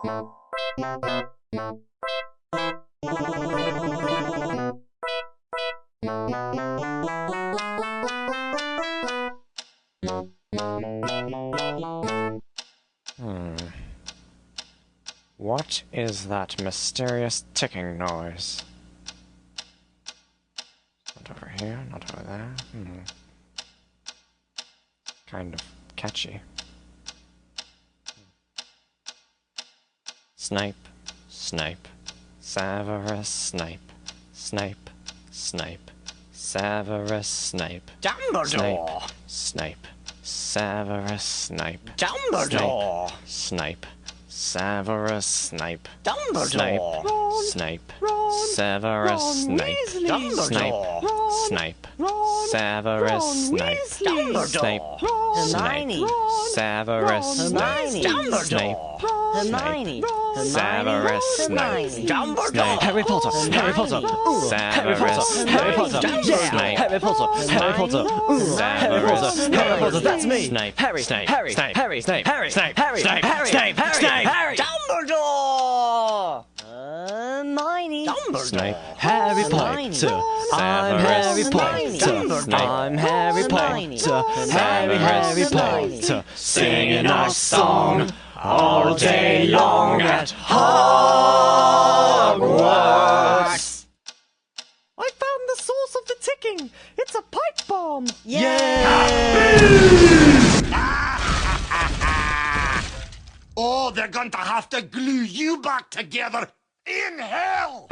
What is that mysterious ticking noise? Not over here, not over there. Kind of catchy. Snipe, snipe, Severus Snape, Snape, Snape, Severus Snape, Dumbledore! Snape, Severus Snape, Dumbledore! Snape, Severus Snape, Dumbledore! Snape, Ron, Severus Ron Snape, Weasley. Dumbledore! Snape, Ron, Severus Ron Snape, Weasley. Snape, Dumbledore! Snape, Hermione! Severus Ron Snape, Weasley. Snape, Dumbledore! Hermione. Severus Snape, Dumbledore! Harry Potter, Harry Potter, Severus Harry Potter, Snape, Harry Potter, Harry Potter, Harry Potter, Harry Potter, that's me. Snape, Harry, Snape, Harry, Snape, Harry, Snape, Harry, Snape, Harry, Snape, Harry, Snape, Harry, Snape, Harry, Dumbledore! Hermione. Snape, Harry Hermione. Potter. I'm Harry Potter. I'm Harry Potter. Harry Potter. singing our song all day long at Hogwarts. I found the source of the ticking. It's a pipe bomb. Oh, they're going to have to glue you back together in hell!